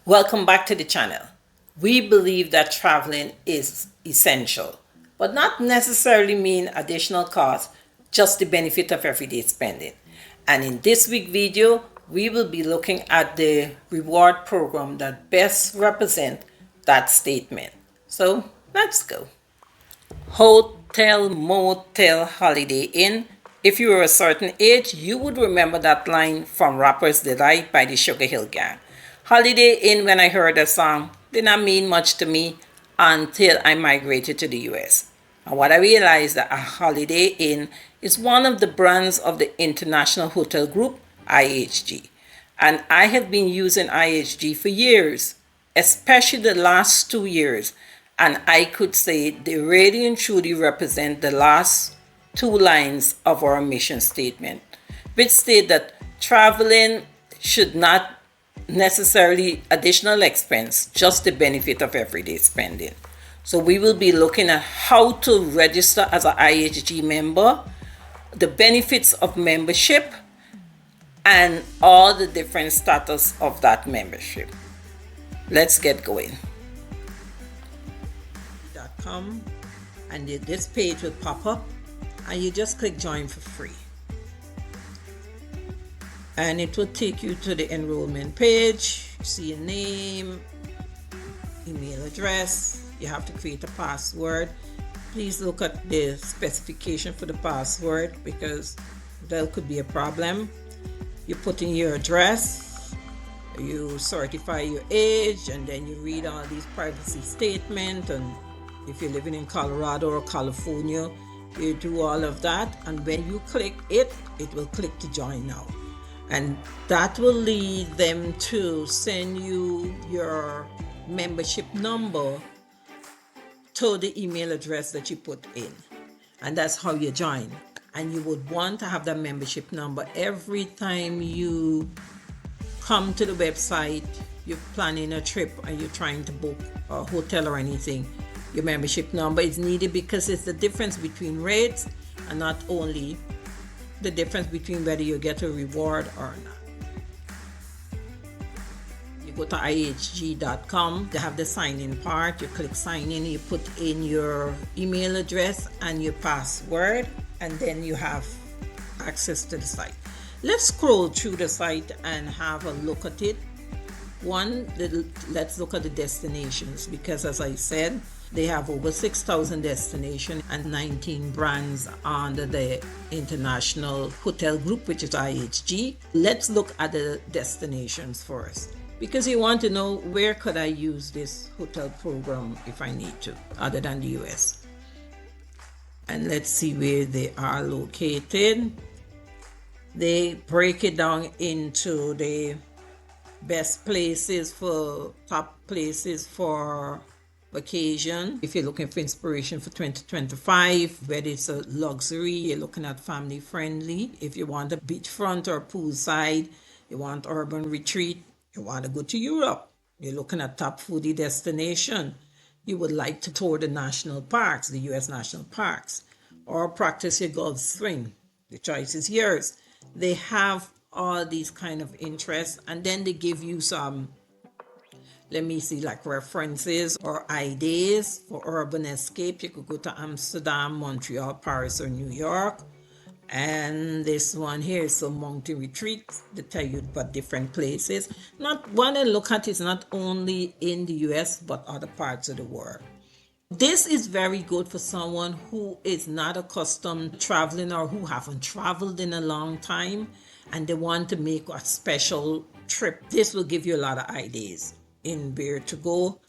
Welcome back to the channel. We believe that traveling is essential, but not necessarily mean additional cost, just the benefit of everyday spending. And in this week's video, we will be looking at the reward program that best represent that statement. So let's go. Hotel, motel, holiday inn. If you were a certain age, you would remember that line from Rapper's Delight by the Sugar Hill Gang. Holiday Inn, when I heard the song, did not mean much to me until I migrated to the US. And what I realized that a Holiday Inn is one of the brands of the International Hotel Group IHG. And I have been using IHG for years, especially the last 2 years. And I could say they really and truly represent the last 2 lines of our mission statement, which state that traveling should not necessarily additional expense, just the benefit of everyday spending. So we will be looking at how to register as an IHG member, the benefits of membership, and all the different status of that membership. Let's get going. .com, and this page will pop up and you just click join for free. And it will take you to the enrollment page. See your name, email address. You have to create a password. Please look at the specification for the password because there could be a problem. You put in your address, you certify your age, and then you read all these privacy statements. And if you're living in Colorado or California, you do all of that. And when you click it, it will click to join now. And that will lead them to send you your membership number to the email address that you put in. And that's how you join. And you would want to have that membership number every time you come to the website, you're planning a trip and you're trying to book a hotel or anything. Your membership number is needed because it's the difference between rates and not only the difference between whether you get a reward or not. You go to ihg.com, they have the sign in part. You click sign in, you put in your email address and your password, and then you have access to the site. Let's scroll through the site and have a look at it. Let's look at the destinations because, as I said, they have over 6,000 destinations and 19 brands under the International Hotel Group, which is IHG. Let's look at the destinations first because you want to know where could I use this hotel program if I need to, other than the US. And let's see where they are located. They break it down into the best places for top places for vacation. If you're looking for inspiration for 2025, whether it's a luxury, you're looking at family friendly. If you want a beachfront or poolside, you want urban retreat, you want to go to Europe, you're looking at top foodie destination. You would like to tour the national parks, the US national parks, or practice your Gulf swim. The choice is yours. They have all these kind of interests, and then they give you some, let me see, like references or ideas for urban escape. You could go to Amsterdam, Montreal, Paris, or New York. And this one here is some mountain retreats. They tell you about different places. Not one I look at is not only in the US, but other parts of the world. This is very good for someone who is not accustomed to traveling or who haven't traveled in a long time and they want to make a special trip. This will give you a lot of ideas in where to go.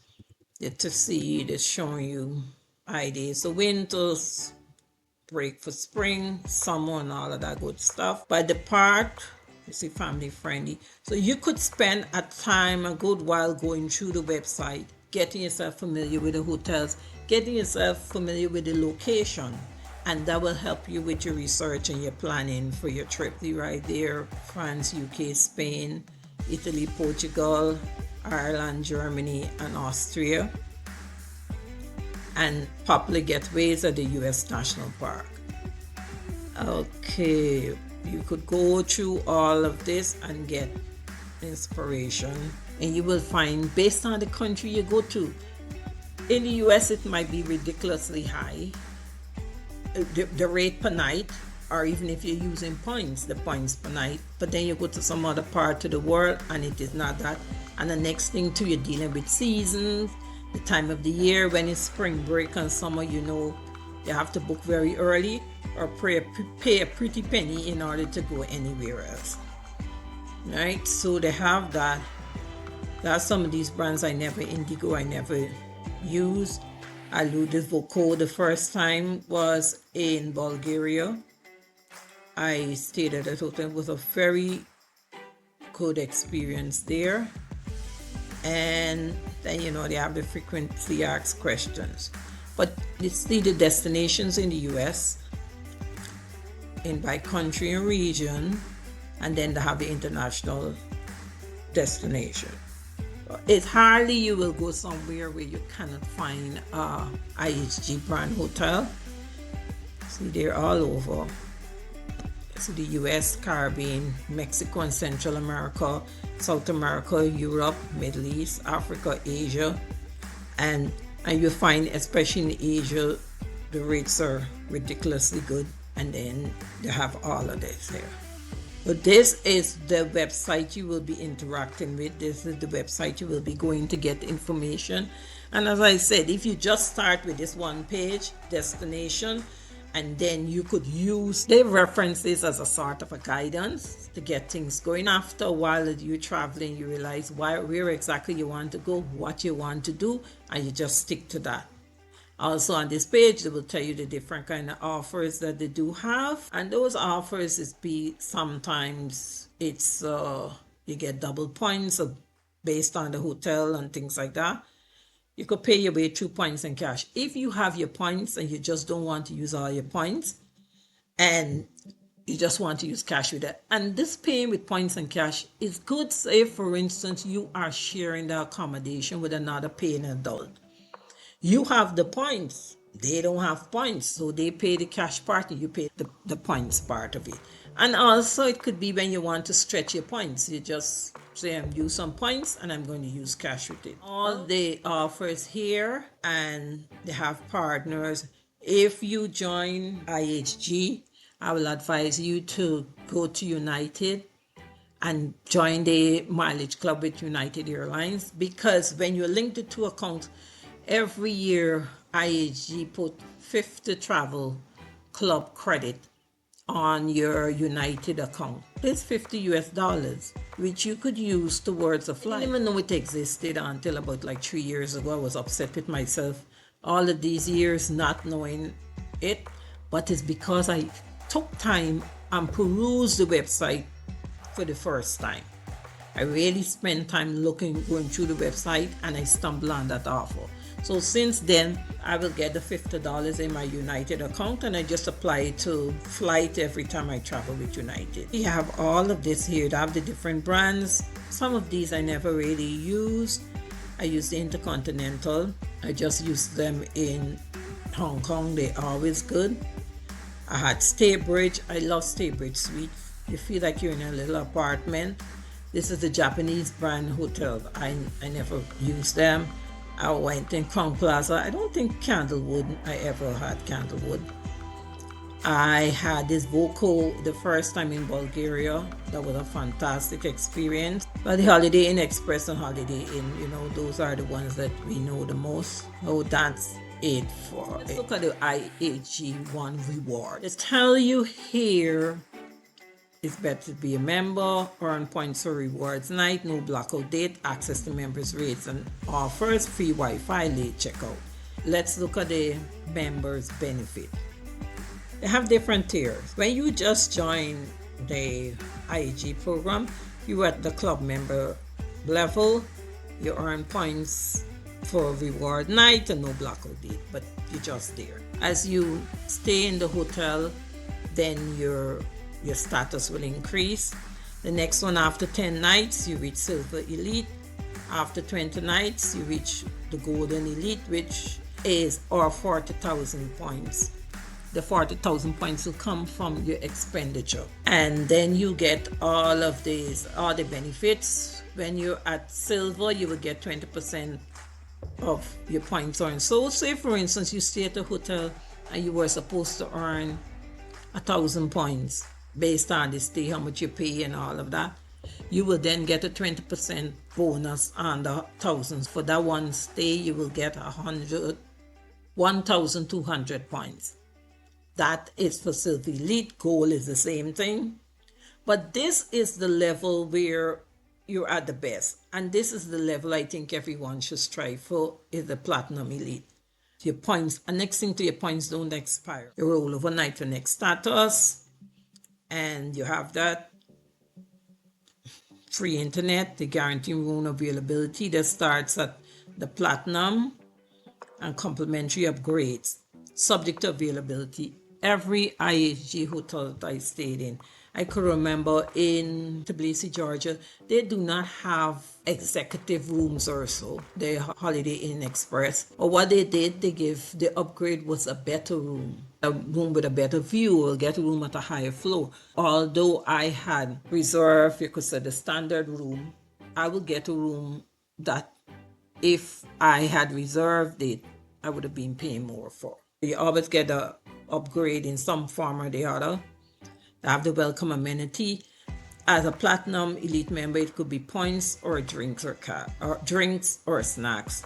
To see it is showing you ideas. So winters, break for spring, summer, and all of that good stuff. By the part, you see family friendly. So you could spend a good while going through the website, getting yourself familiar with the hotels, getting yourself familiar with the location, and that will help you with your research and your planning for your trip. Right there, France, UK, Spain, Italy, Portugal, Ireland, Germany, and Austria. And popular getaways at the US National Park. Okay, you could go through all of this and get inspiration and you will find, based on the country you go to, in the US it might be ridiculously high, the rate per night, or even if you're using points, the points per night. But then you go to some other part of the world and it is not that. And the next thing too, you're dealing with seasons, the time of the year. When it's spring break and summer, you know you have to book very early or pay a pretty penny in order to go anywhere else. Right? So they have that. There are some of these brands I never used. I used Voco the first time was in Bulgaria. I stayed at a hotel. It was a very good experience there. And then, you know, they have the frequently asked questions. But you see the destinations in the US, in by country and region, and then they have the international destination. It's hardly you will go somewhere where you cannot find a IHG brand hotel. See, they're all over. So the US, Caribbean, Mexico and Central America, South America, Europe, Middle East, Africa, Asia. And you find, especially in Asia, the rates are ridiculously good. And then they have all of this here. But this is the website you will be interacting with. This is the website you will be going to get information. And as I said, if you just start with this one page, destination, and then you could use the references as a sort of a guidance to get things going. After a while that you're traveling, you realize where exactly you want to go, what you want to do, and you just stick to that. Also on this page, they will tell you the different kind of offers that they do have. And those offers sometimes it's you get double points based on the hotel and things like that. You could pay your way through points and cash. If you have your points and you just don't want to use all your points and you just want to use cash with it. And this paying with points and cash is good. Say, for instance, you are sharing the accommodation with another paying adult. You have the points. They don't have points. So they pay the cash part and you pay the points part of it. And also it could be when you want to stretch your points. You just say, I'm use some points and I'm going to use cash with it. All the offers here, and they have partners. If you join IHG, I will advise you to go to United and join the mileage club with United Airlines, because when you're linked to two accounts, every year IHG put 50 travel club credit on your United account. It's $50 US, which you could use towards a flight. I didn't even know it existed until about like 3 years ago. I was upset with myself all of these years not knowing it, but it's because I took time and perused the website for the first time. I really spent time going through the website, and I stumbled on that offer. So since then, I will get the $50 in my United account, and I just apply it to flight every time I travel with United. We have all of this here. I have the different brands. Some of these I never really used. I use the Intercontinental. I just use them in Hong Kong. They're always good. I had Staybridge. I love Staybridge Suite. You feel like you're in a little apartment. This is the Japanese brand hotel. I never used them. I went in Crown Plaza. I don't think Candlewood, I ever had Candlewood. I had this Voco the first time in Bulgaria. That was a fantastic experience. But the Holiday Inn Express and Holiday Inn, those are the ones that we know the most. Oh, that's it for it. Let's look at the IHG One Reward. They tell you here, it's better to be a member, earn points for rewards night, no blackout date, access to members' rates and offers, free Wi-Fi, late checkout. Let's look at the members' benefit. They have different tiers. When you just join the IHG program, you're at the club member level. You earn points for reward night and no blackout date, but you're just there. As you stay in the hotel, then your status will increase. The next one, after 10 nights, you reach Silver Elite. After 20 nights, you reach the Golden Elite, which is our 40,000 points. The 40,000 points will come from your expenditure. And then you get all the benefits, When you're at silver, you will get 20% of your points earned. So say for instance, you stay at a hotel and you were supposed to earn 1,000 points based on the stay, how much you pay and all of that. You will then get a 20% bonus on the thousands. For that one stay, you will get 1,200 points. That is for Silver Elite. Gold is the same thing. But this is the level where you're at the best. And this is the level I think everyone should strive for, is the Platinum Elite. Your points, and next thing to your points don't expire. You roll overnight to next status, and you have that. Free internet, the guaranteed room availability that starts at the Platinum, and complimentary upgrades, subject to availability. Every IHG hotel that I stayed in, I could remember in Tbilisi, Georgia, they do not have executive rooms or so. They're Holiday Inn Express. Or what they did, the upgrade was a better room. A room with a better view, or get a room at a higher floor. Although I had reserved, you could say, the standard room, I would get a room that if I had reserved it, I would have been paying more for. You always get an upgrade in some form or the other. Have the welcome amenity. As a Platinum Elite member, it could be points or drinks or snacks.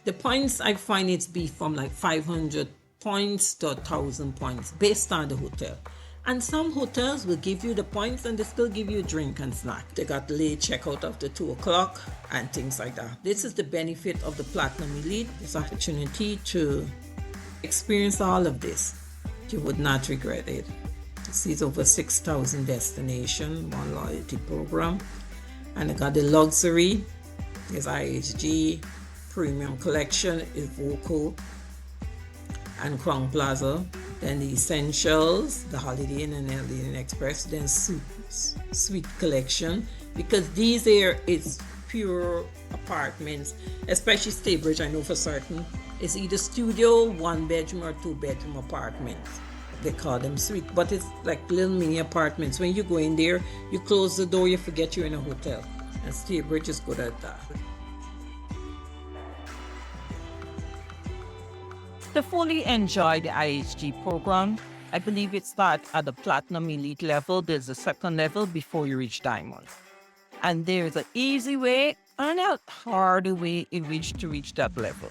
The points, I find it's be from like 500 points to 1,000 points based on the hotel. And some hotels will give you the points and they still give you a drink and snack. They got late checkout after 2 o'clock and things like that. This is the benefit of the Platinum Elite. This opportunity to experience all of this. You would not regret it. This is over 6,000 destinations, one loyalty program. And I got the luxury, is IHG, Premium Collection is Vocal and Crown Plaza. Then the Essentials, the Holiday Inn and Holiday Inn Express. Then Suite Collection, because these here is pure apartments, especially Staybridge, I know for certain. It's either studio, 1-bedroom or 2-bedroom apartments. They call them suite, but it's like little mini apartments. When you go in there, you close the door, you forget you're in a hotel. And Staybridge is good at that. To fully enjoy the IHG program, I believe it starts at the Platinum Elite level. There's a second level before you reach Diamond. And there's an easy way and a harder way in which to reach that level.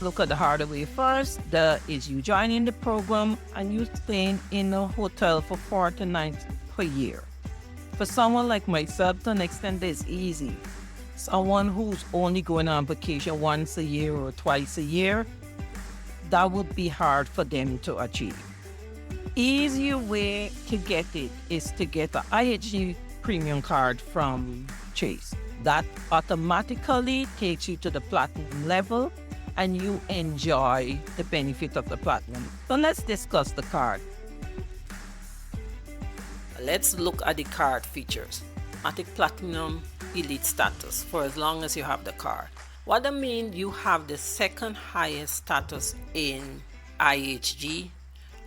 Look at the harder way first. That is you joining the program and you staying in a hotel for 40 nights per year. For someone like myself, to an extent, it's easy. Someone who's only going on vacation once a year or twice a year, that would be hard for them to achieve. Easier way to get it is to get the IHG premium card from Chase. That automatically takes you to the platinum level and you enjoy the benefit of the platinum. So let's discuss the card. Let's look at the card features. Automatic Platinum Elite status for as long as you have the card. What I mean, you have the second highest status in IHG,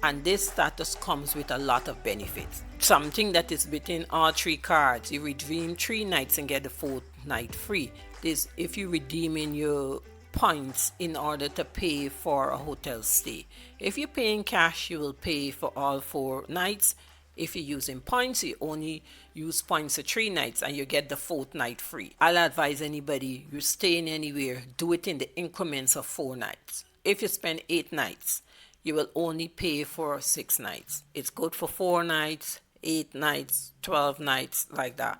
and this status comes with a lot of benefits. Something that is within all three cards. You redeem 3 nights and get the 4th night free. This if you redeem in your points in order to pay for a hotel stay. If you pay in cash, you will pay for all 4 nights. If you're using points, you only use points for 3 nights and you get the 4th night free. I'll advise anybody, you're staying anywhere, do it in the increments of 4 nights. If you spend 8 nights, you will only pay for 6 nights. It's good for 4 nights, 8 nights, 12 nights, like that.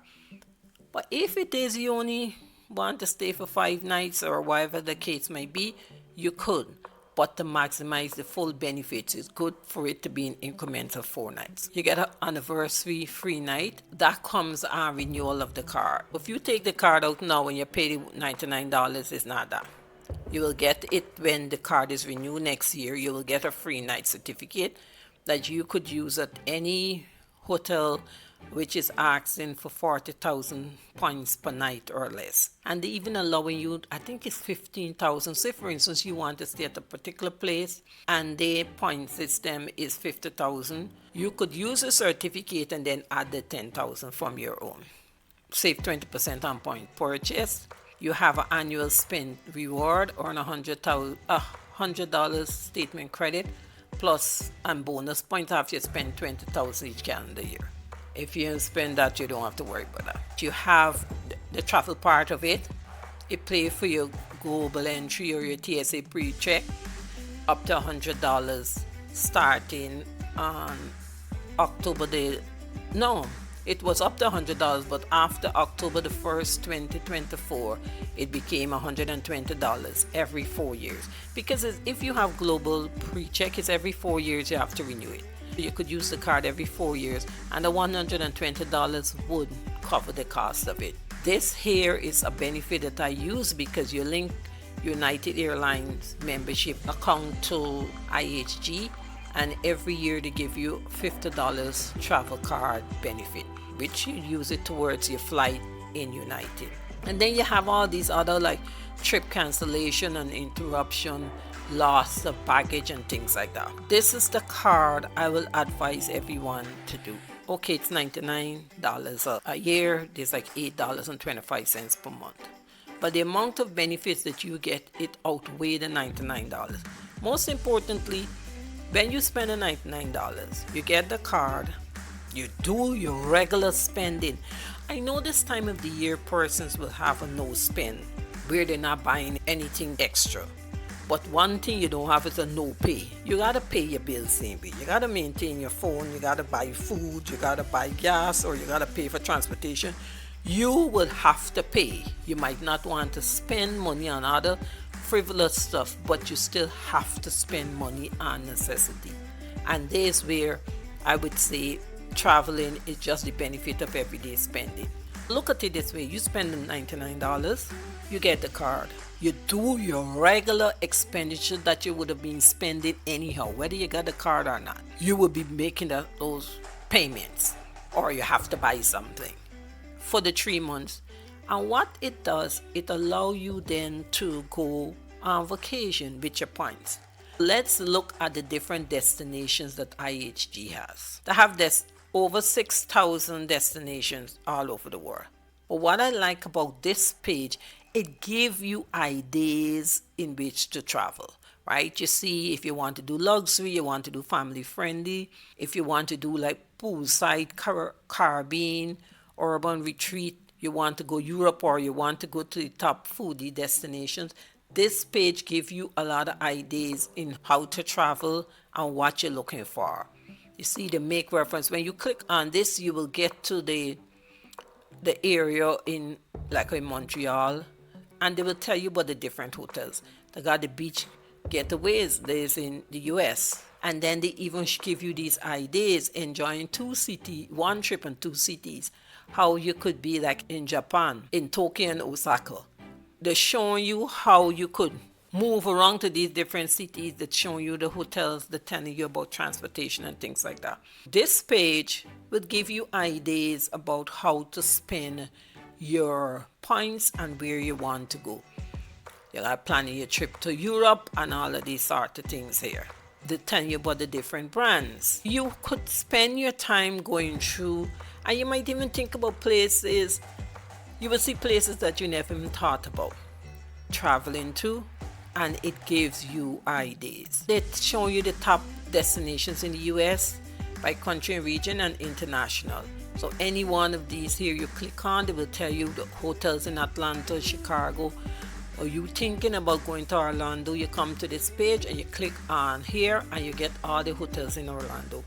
But if it is you only want to stay for 5 nights or whatever the case may be, you could. But to maximize the full benefits, it's good for it to be in increments of 4 nights. You get an anniversary free night. That comes on renewal of the card. If you take the card out now and you pay $99, it's not that. You will get it when the card is renewed next year. You will get a free night certificate that you could use at any hotel which is asking for 40,000 points per night or less. And they even allowing you, I think it's 15,000. Say for instance, you want to stay at a particular place and their point system is 50,000. You could use a certificate and then add the 10,000 from your own. save 20% on point purchase. You have an annual spend reward or $100 statement credit plus and bonus points after you spend 20,000 each calendar year. If you spend that, you don't have to worry about that. You have the travel part of it. It pay for your global entry or your TSA pre-check up to $100 starting on it was up to $100, but after October the 1st, 2024, it became $120 every 4 years. Because if you have global pre-check, it's every 4 years you have to renew it. You could use the card every 4 years, and the $120 would cover the cost of it. This here is a benefit that I use because you link United Airlines membership account to IHG, and every year they give you $50 travel card benefit, which you use it towards your flight in United. And then you have all these other like trip cancellation and interruption, loss of baggage and things like that. This is the card I will advise everyone to do. Okay, it's $99 a year. There's like $8.25 per month. But the amount of benefits that you get, it outweighs the $99. Most importantly, when you spend the $99, you get the card, you do your regular spending. I know this time of the year persons will have a no spend where they're not buying anything extra. But one thing you don't have is a no pay. You gotta pay your bills same way. You gotta maintain your phone, you gotta buy food, you gotta buy gas, or you gotta pay for transportation. You will have to pay. You might not want to spend money on other frivolous stuff, but you still have to spend money on necessity. And there's where I would say traveling is just the benefit of everyday spending. Look at it this way: you spend the $99, you get the card, you do your regular expenditure that you would have been spending anyhow, whether you got the card or not. You will be making those payments, or you have to buy something for the 3 months. And what it does, it allows you then to go on vacation with your points. Let's look at the different destinations that IHG has. They have over 6,000 destinations all over the world. But what I like about this page, it gives you ideas in which to travel, right? You see, if you want to do luxury, you want to do family friendly, if you want to do like poolside Caribbean, urban retreat, you want to go Europe, or you want to go to the top foodie destinations, this page gives you a lot of ideas in how to travel and what you're looking for. You see, they make reference. When you click on this, you will get to the area in Montreal, and they will tell you about the different hotels. They got the beach getaways, there's in the US. And then they even give you these ideas, enjoying one trip in 2 cities. How you could be like in Japan, in Tokyo and Osaka. They're showing you how you could move around to these different cities. That's showing you the hotels, they're telling you about transportation and things like that. This page will give you ideas about how to spend your points and where you want to go. You're planning your trip to Europe and all of these sort of things here. They tell you about the different brands. You could spend your time going through, and you might even think about places. You will see places that you never even thought about traveling to, and it gives you ideas. They show you the top destinations in the US by country and region and international. So any one of these here you click on, they will tell you the hotels in Atlanta, Chicago. Or you thinking about going to Orlando, you come to this page and you click on here and you get all the hotels in Orlando.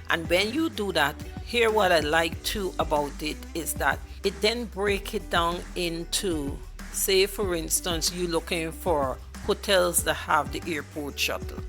And when you do that, here what I like too about it is that it then break it down into, say for instance, you looking for hotels that have the airport shuttle,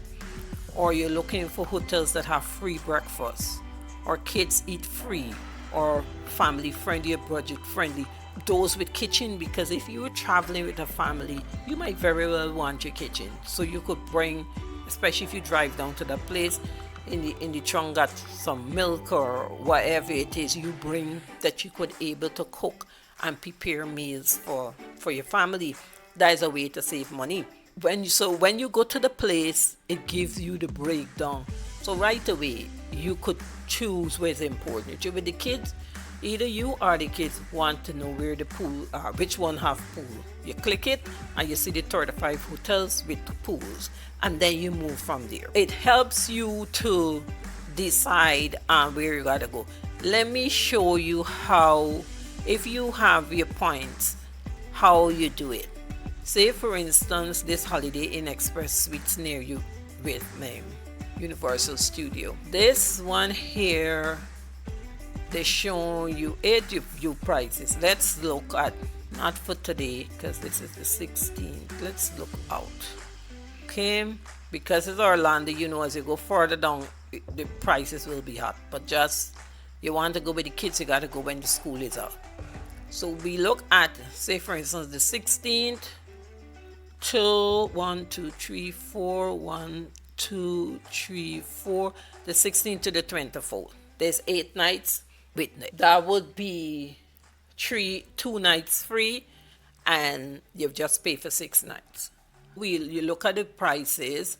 or you're looking for hotels that have free breakfast, or kids eat free, or family friendly or budget friendly. Those with kitchen, because if you were traveling with a family, you might very well want your kitchen. So you could bring, especially if you drive down to the place, in the trunk got some milk or whatever it is you bring that you could able to cook and prepare meals for your family. That is a way to save money. When you go to the place, it gives you the breakdown. So right away, you could choose what's important. If you're with the kids, Either you or the kids want to know where the pool are, which one have pool. You click it and you see the 35 hotels with pools, and then you move from there. It helps you to decide where you gotta go. Let me show you how, if you have your points, how you do it. Say for instance, this Holiday Inn Express Suites near you with Universal Studio. This one here, they show you 8 view prices. Let's look at, not for today because this is the 16th. Let's look out. Okay, because it's Orlando, you know, as you go further down, the prices will be hot. But just, you want to go with the kids, you got to go when the school is out. So we look at, say for instance, the 16th to 1, 2, 3, 4, 1, 2, 3, 4, the 16th to the 24th. There's 8 nights. That would be 2 nights free, and you've just paid for 6 nights. You look at the prices.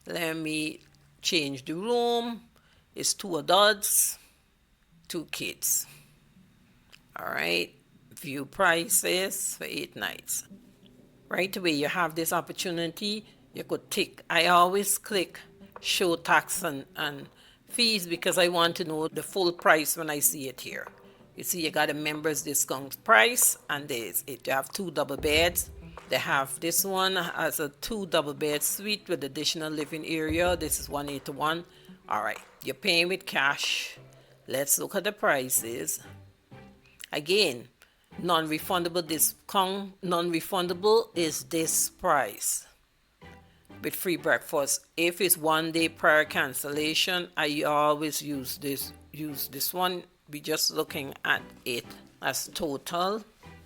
Let me change the room. It's 2 adults, 2 kids. All right, view prices for 8 nights. Right away, you have this opportunity. You could tick. I always click show tax and fees because I want to know the full price when I see it here. You see, you got a members discount price, and there's it. You have 2 double beds. They have this one as a 2 double bed suite with additional living area. This is 181. All right, you're paying with cash. Let's look at the prices. Again, non-refundable discount. Non-refundable is this price with free breakfast. If it's 1 day prior cancellation, I always use this one. We're just looking at it as total.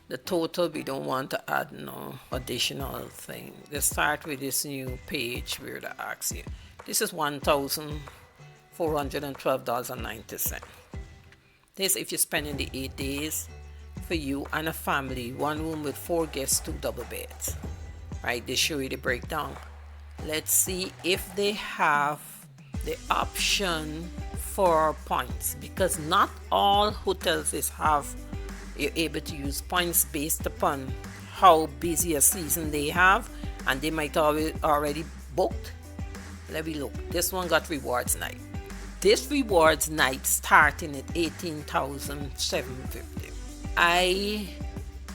The total, we don't want to add no additional thing. Let's start with this new page where they ask you. This is $1,412.90. This if you're spending the 8 days for you and a family, 1 room with 4 guests, 2 double beds. Right, they show you the breakdown. Let's see if they have the option for points, because not all hotels you're able to use points based upon how busy a season they have, and they might already booked. Let me look. This one got rewards night. This rewards night starting at $18,750.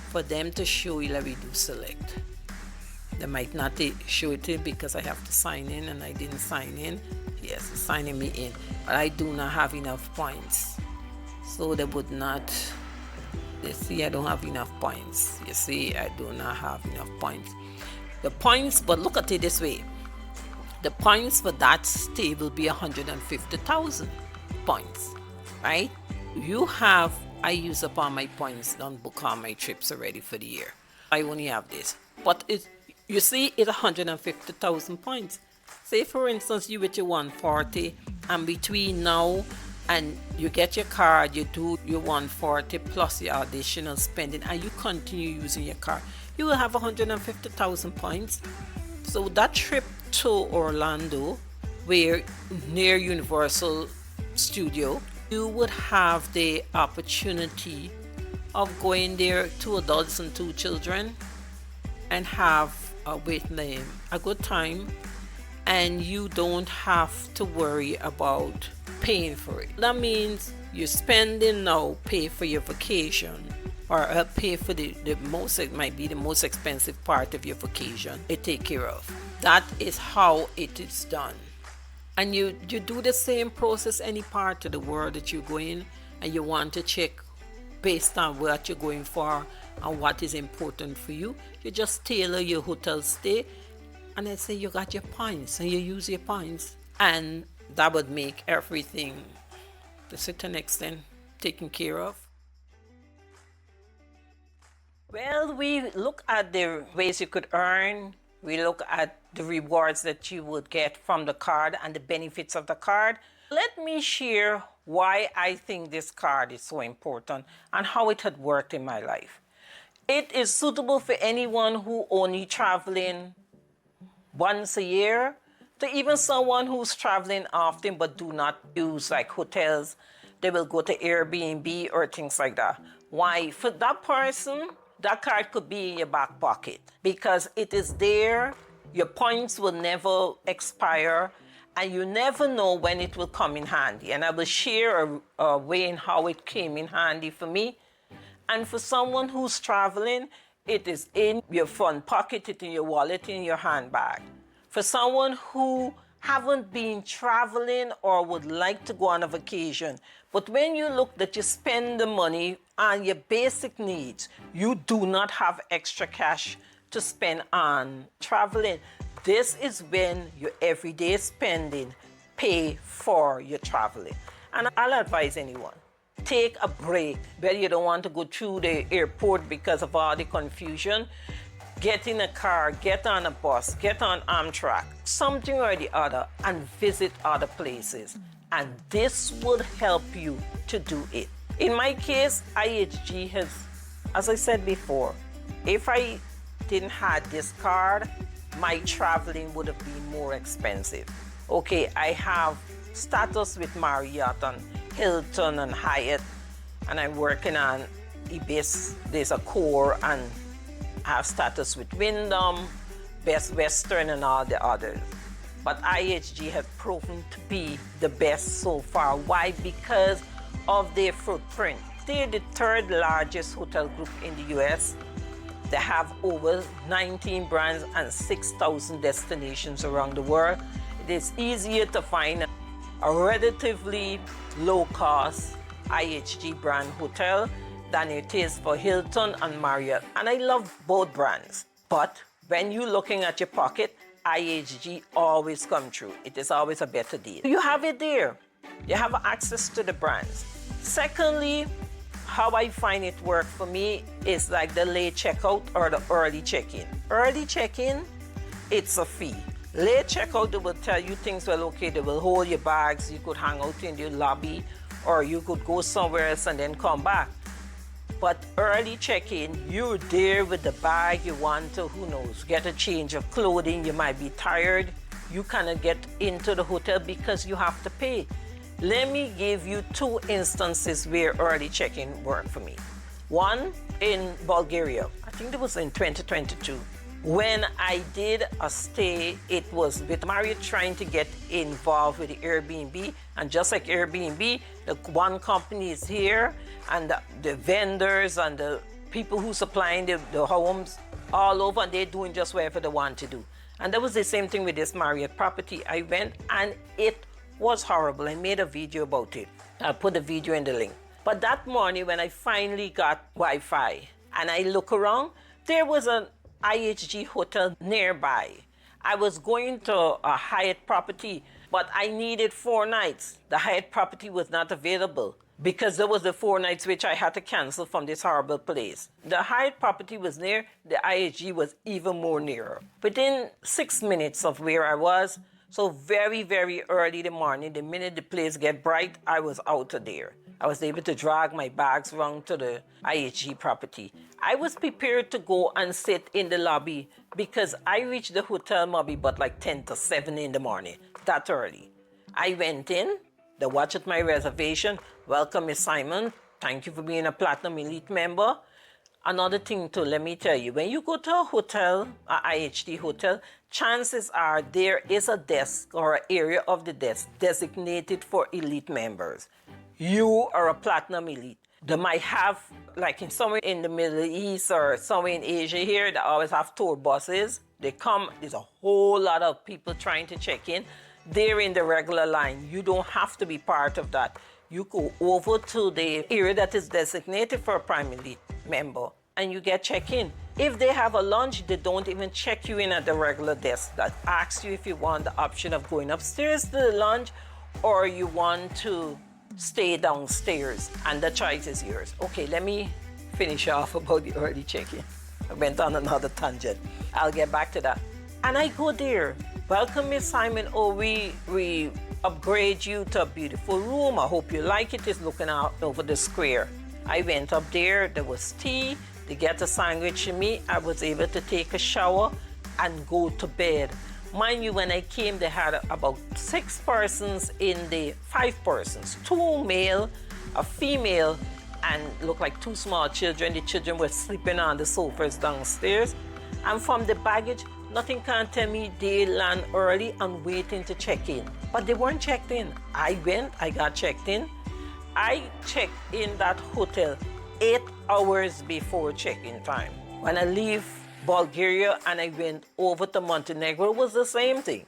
For them to show you, let me do select. They might not show it to you because I have to sign in, and I didn't sign in. Yes, it's signing me in, but I do not have enough points, so they would not. You see, I don't have enough points. You see, I do not have enough points. The points, but look at it this way. The points for that stay will be 150,000 points, right? I use up all my points, don't book all my trips already for the year. I only have this, but you see, it's 150,000 points. Say for instance, you with your 140, and between now and you get your card, you do your 140 plus your additional spending, and you continue using your card, you will have 150,000 points. So that trip to Orlando, where near Universal Studio, you would have the opportunity of going there, 2 adults and 2 children, and have a good time, and you don't have to worry about paying for it. That means you're spending now, pay for your vacation, or pay for it might be the most expensive part of your vacation, it take care of. That is how it is done. And you do the same process any part of the world that you're going, and you want to check based on what you're going for and what is important for you. You just tailor your hotel stay, and let's say you got your points and you use your points, and that would make everything to a certain extent taken care of. Well, we look at the ways you could earn. We look at the rewards that you would get from the card and the benefits of the card. Let me share why I think this card is so important and how it had worked in my life. It is suitable for anyone who only traveling once a year, to even someone who's traveling often but do not use like hotels they will go to Airbnb or things like that. Why? For that person, that card could be in your back pocket because it is there. Your points will never expire and you never know when it will come in handy. And I will share a way in how it came in handy for me. And for someone who's traveling, it is in your front pocket, it's in your wallet, in your handbag. For someone who haven't been traveling or would like to go on a vacation, but when you look that you spend the money on your basic needs, you do not have extra cash to spend on traveling. This is when your everyday spending pay for your traveling. And I'll advise anyone, take a break. Whether you don't want to go through the airport because of all the confusion, get in a car, get on a bus, get on Amtrak, something or the other, and visit other places. And this would help you to do it. In my case, IHG has, as I said before, if I didn't have this card, my traveling would have been more expensive. Okay, I have status with Marriott and Hilton and Hyatt, and I'm working on Ibis. There's a core, and I have status with Wyndham, Best Western, and all the others. But IHG has proven to be the best so far. Why? Because of their footprint. They're the third largest hotel group in the US. They have over 19 brands and 6,000 destinations around the world. It is easier to find a relatively low-cost IHG brand hotel than it is for Hilton and Marriott. And I love both brands. But when you're looking at your pocket, IHG always come through. It is always a better deal. You have it there. You have access to the brands. Secondly, how I find it work for me is like the late checkout or the early check-in. Early check-in, it's a fee. Late checkout, they will tell you things, well, okay, they will hold your bags, you could hang out in the lobby, or you could go somewhere else and then come back. But early check-in, you're there with the bag, you want to, who knows, get a change of clothing, you might be tired, you cannot get into the hotel because you have to pay. Let me give you two instances where early check-in worked for me. One in Bulgaria, I think it was in 2022. When I did a stay, it was with Marriott trying to get involved with the Airbnb. And just like Airbnb, the one company is here and the vendors and the people who supplying the homes all over, and they're doing just whatever they want to do. And that was the same thing with this Marriott property. I went and it was horrible. I made a video about it. I'll put the video in the link. But that morning when I finally got Wi-Fi and I look around, there was an IHG hotel nearby. I was going to a Hyatt property, but I needed 4 nights. The Hyatt property was not available because there was the 4 nights which I had to cancel from this horrible place. The Hyatt property was near, the IHG was even more nearer. Within 6 minutes of where I was, so very, very early in the morning, the minute the place get bright, I was out of there. I was able to drag my bags around to the IHG property. I was prepared to go and sit in the lobby because I reached the hotel lobby but like 10 to 7 in the morning, that early. I went in, they watched my reservation. Welcome, Miss Simon. Thank you for being a Platinum Elite member. Another thing too, let me tell you, when you go to a hotel, a IHG hotel, chances are there is a desk or an area of the desk designated for elite members. You are a Platinum Elite. They might have, like in somewhere in the Middle East or somewhere in Asia here, they always have tour buses. They come, there's a whole lot of people trying to check in. They're in the regular line. You don't have to be part of that. You go over to the area that is designated for a Prime Elite member and you get check-in. If they have a lunch, they don't even check you in at the regular desk. That asks you if you want the option of going upstairs to the lunch or you want to stay downstairs, and the choice is yours. Okay, let me finish off about the early check-in. I went on another tangent. I'll get back to that. And I go there. Welcome, Miss Simon. Oh, we upgrade you to a beautiful room. I hope you like it. It's looking out over the square. I went up there. There was tea. They get a sandwich to me. I was able to take a shower and go to bed. Mind you, when I came, they had about 6 persons in the 5 persons, 2 male a female, and looked like two small children. The children were sleeping on the sofas downstairs. And from the baggage, nothing can tell me they land early and waiting to check in. But they weren't checked in. I went, I got checked in. I checked in that hotel 8 hours before check-in time. When I leave Bulgaria and I went over to Montenegro, it was the same thing.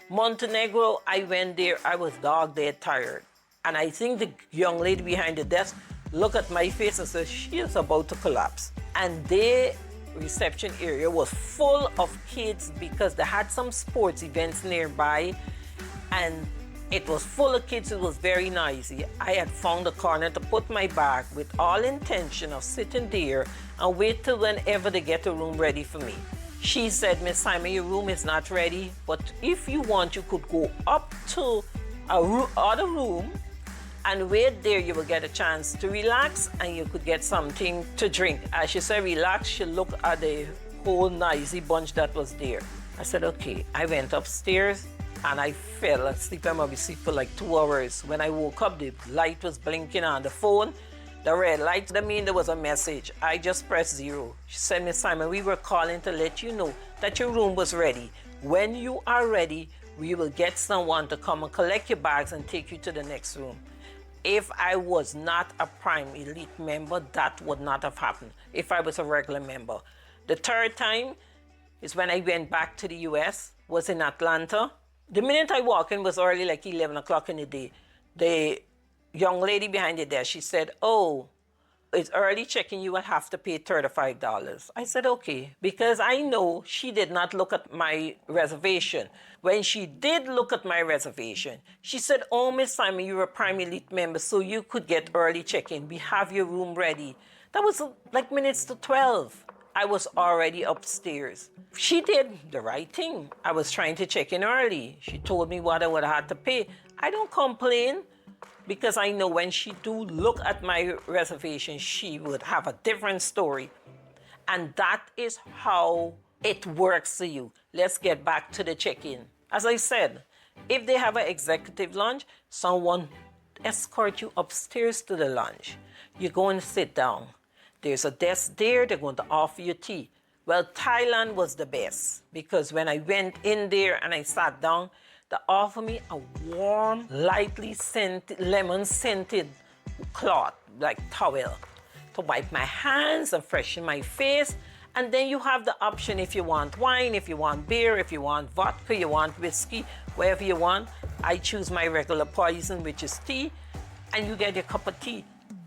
Montenegro, I went there, I was dog dead tired. And I think the young lady behind the desk looked at my face and said, she is about to collapse. And their reception area was full of kids because they had some sports events nearby, and it was full of kids. It was very noisy. I had found a corner to put my bag with all intention of sitting there and wait till whenever they get a room ready for me. She said, Miss Simon, your room is not ready, but if you want, you could go up to other room and wait there. You will get a chance to relax and you could get something to drink. As she said relax, she looked at the whole noisy bunch that was there. I said, okay. I went upstairs and I fell asleep. I must sleep for like 2 hours. When I woke up, the light was blinking on the phone. The red light, that mean there was a message. I just pressed 0. She said, Miss Simon, we were calling to let you know that your room was ready. When you are ready, we will get someone to come and collect your bags and take you to the next room. If I was not a Prime Elite member, that would not have happened. If I was a regular member. The third time is when I went back to the US, was in Atlanta. The minute I walked in was already like 11 o'clock in the day. The young lady behind the desk, she said, oh, it's early check-in, you will have to pay $35. I said, okay, because I know she did not look at my reservation. When she did look at my reservation, she said, oh, Miss Simon, you're a Prime Elite member, so you could get early check-in. We have your room ready. That was like minutes to 12. I was already upstairs. She did the right thing. I was trying to check in early. She told me what I would have to pay. I don't complain, because I know when she do look at my reservation, she would have a different story. And that is how it works for you. Let's get back to the check-in. As I said, if they have an executive lounge, someone escort you upstairs to the lounge. You go and sit down. There's a desk there, they're going to offer you tea. Well, Thailand was the best, because when I went in there and I sat down, they offered me a warm, lightly scented, lemon-scented cloth, like towel, to wipe my hands and freshen my face. And then you have the option if you want wine, if you want beer, if you want vodka, you want whiskey, whatever you want. I choose my regular poison, which is tea, and you get your cup of tea.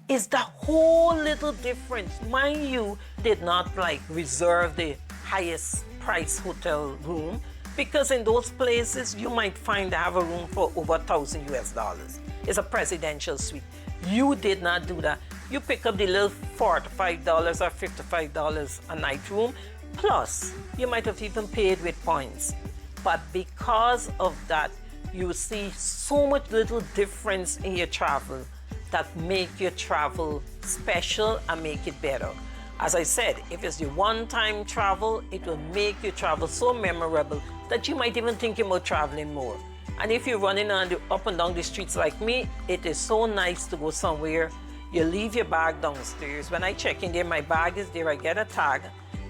It's the whole little difference. Mind you, did not like reserve the highest price hotel room, because in those places you might find they have a room for over $1,000 US. It's a presidential suite. You did not do that. You pick up the little $45 or $55 a night room, plus you might have even paid with points. But because of that, you see so much little difference in your travel that make your travel special and make it better. As I said, if it's your one-time travel, it will make your travel so memorable that you might even think about traveling more. And if you're running up and down the streets like me, it is so nice to go somewhere. You leave your bag downstairs. When I check in there, my bag is there, I get a tag.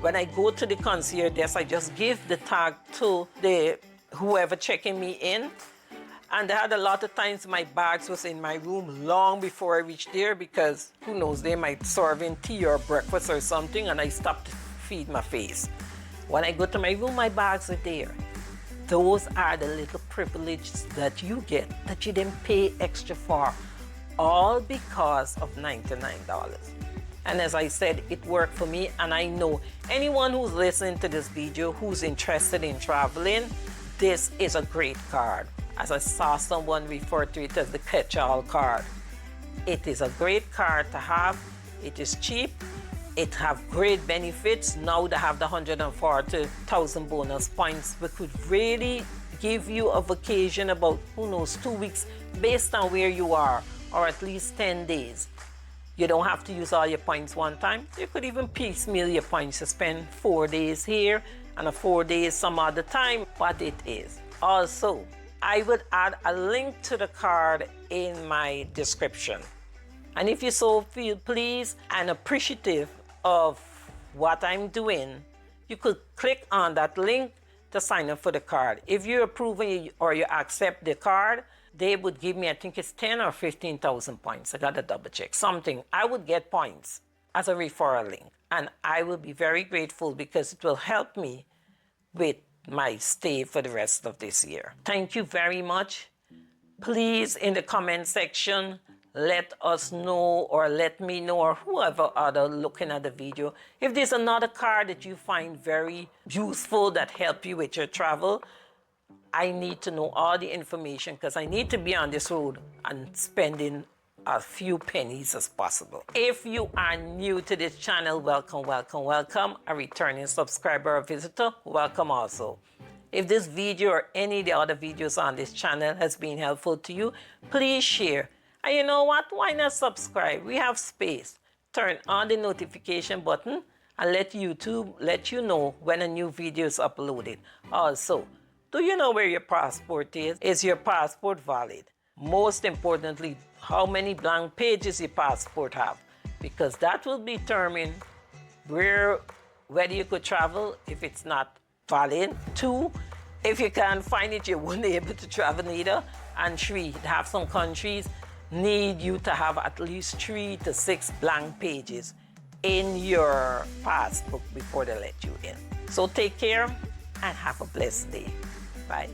When I go to the concierge desk, I just give the tag to whoever checking me in. And they had a lot of times my bags was in my room long before I reached there, because who knows, they might serve in tea or breakfast or something, and I stopped to feed my face. When I go to my room, my bags are there. Those are the little privileges that you get that you didn't pay extra for, all because of $99. And as I said, it worked for me, and I know anyone who's listening to this video who's interested in traveling, this is a great card. As I saw someone refer to it as the catch-all card. It is a great card to have. It is cheap. It have great benefits. Now they have the 140,000 bonus points, which could really give you a vacation about, who knows, 2 weeks based on where you are, or at least 10 days. You don't have to use all your points one time. You could even piecemeal your points to spend 4 days here and 4 days some other time, but it is. Also, I would add a link to the card in my description. And if you so feel pleased and appreciative of what I'm doing, you could click on that link to sign up for the card. If you approve or you accept the card, they would give me, I think it's 10 or 15,000 points. I gotta double check. Something. I would get points as a referral link. And I will be very grateful because it will help me with my stay for the rest of this year. Thank you very much. Please, in the comment section, let us know, or let me know, or whoever other looking at the video, if there's another card that you find very useful that help you with your travel. I need to know all the information because I need to be on this road and spending a few pennies as possible. If you are new to this channel, welcome, welcome, welcome. A returning subscriber or visitor, welcome also. If this video or any of the other videos on this channel has been helpful to you, please share. And you know what? Why not subscribe? We have space. Turn on the notification button and let YouTube let you know when a new video is uploaded. Also, do you know where your passport is? Is your passport valid? Most importantly, how many blank pages your passport have? Because that will determine whether you could travel if it's not valid. 2, if you can't find it, you won't be able to travel neither. And 3, have some countries need you to have at least 3 to 6 blank pages in your passport before they let you in. So take care and have a blessed day. Bye.